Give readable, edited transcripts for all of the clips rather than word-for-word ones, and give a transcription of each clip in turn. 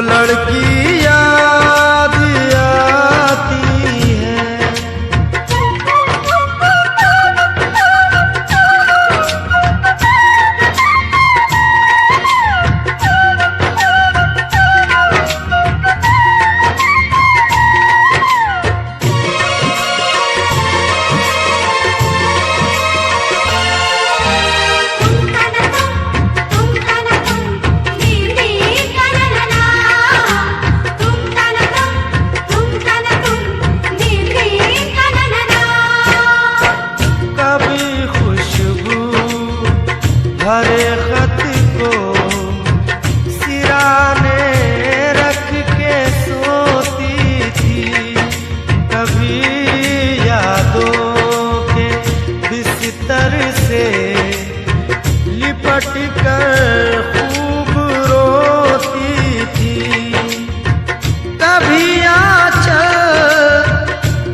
लड़की याद आती है। हरे खत को सिराने रख के सोती थी, कभी यादों के बिस्तर से लिपट कर खूब रोती थी। कभी आंचल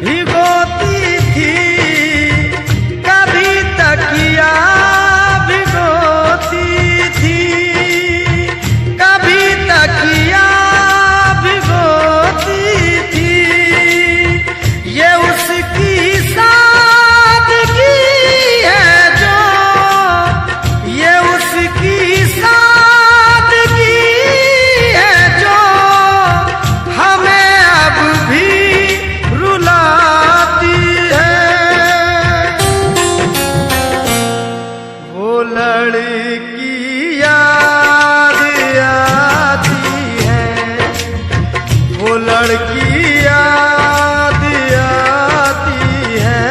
भिगोती थी, कभी तकिया लड़की याद आती है, वो लड़की याद आती है,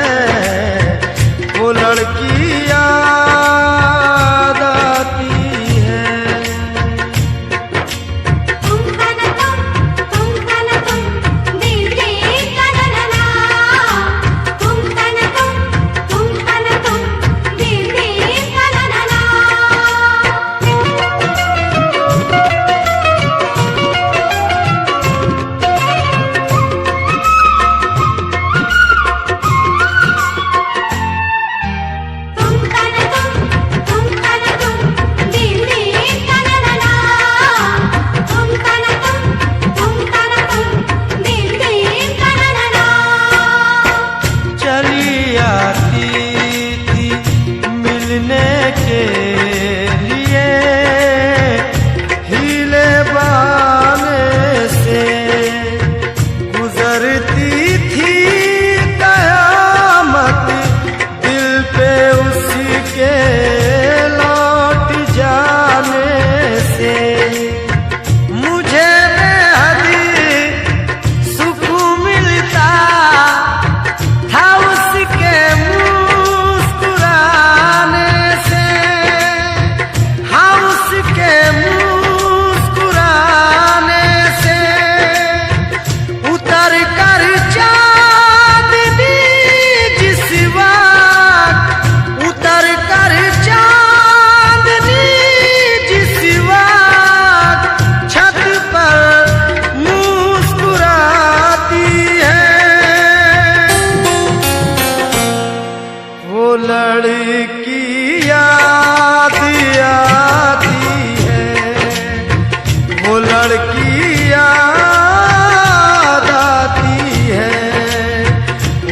वो लड़की याद आती है। लड़की याद आती है, वो लड़की याद आती है,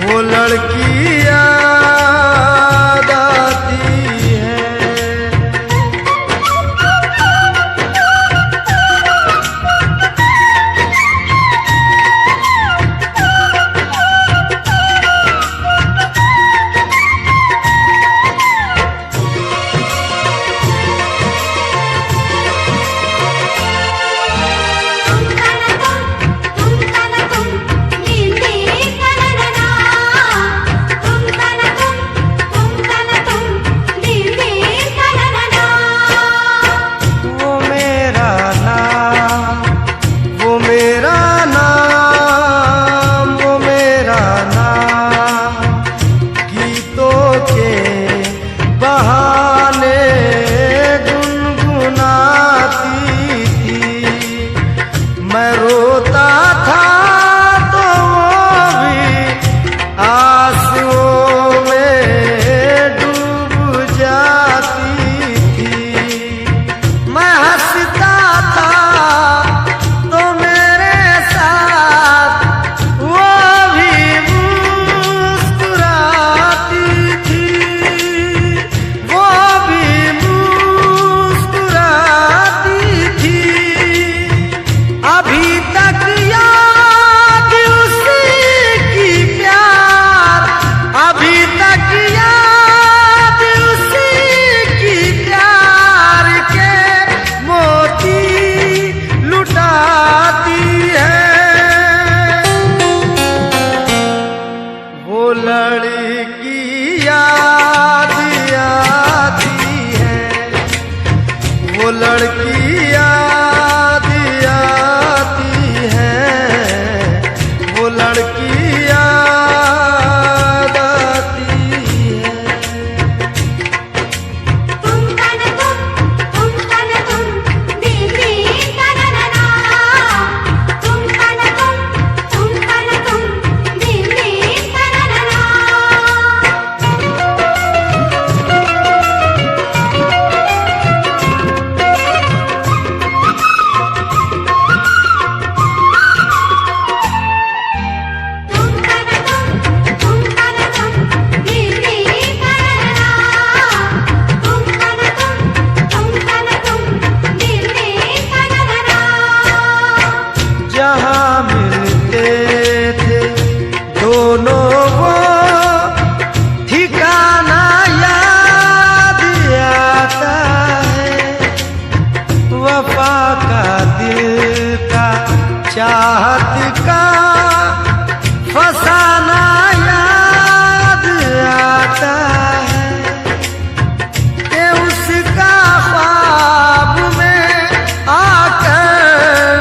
वो लड़की याद आती है। तो अभी तक याद उसकी प्यार, अभी तक याद उसकी प्यार के मोती लुटाती है। वो लड़की याद आती है, वो लड़की याद आती है, वो लड़की याद आती है। तुम तन तुम दीदी तनना, तुम तन तुम दीदी तनना। जहाँ मिलते थे दोनों वो ठिकाना याद आता है। वफा का दिल का चाहत का फसाना याद आता है कि उसका ख्वाब में आकर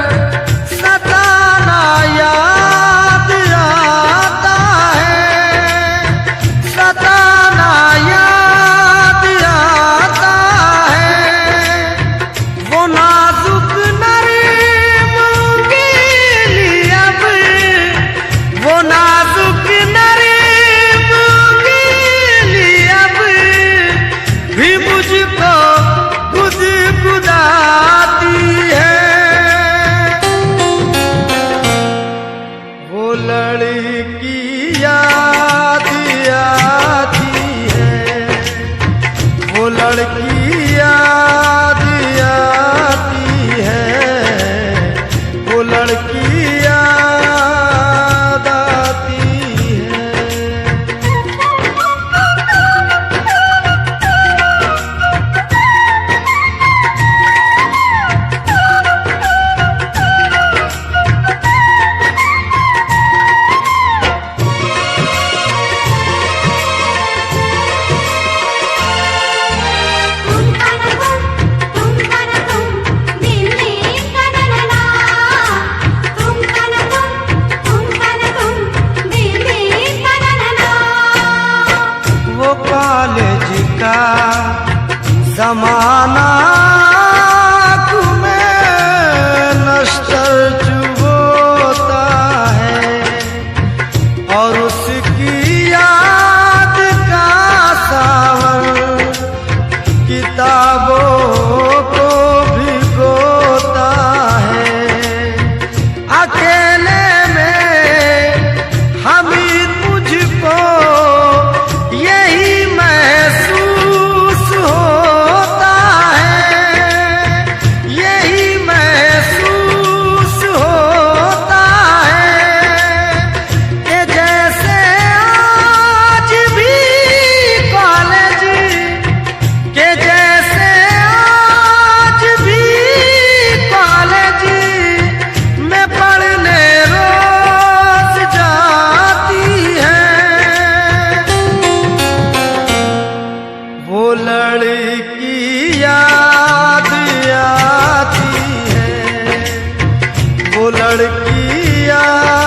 सताना याद आता है, सताना याद आता है। वो नाजुक नरीम गिली अब, वो नाजुक नरीम गिली अब भी मुझको गुदगुदाती है। वो लड़की याद आती है, वो लड़की याद आती है, वो लड़की याद आती है। वो कॉलेज का जमाना तुम्हें नश्तर चुभोता है, और उसकी याद का सावन किताबों को भिगोता है। अकेले में हमीद मुझको यही महसूस होता है, यही महसूस होता है कि जैसे आज भी कॉलेज, के जैसे आज भी कॉलेज में पढ़ने रोज जाती है। वो लड़की याद आती है, वो लड़की याद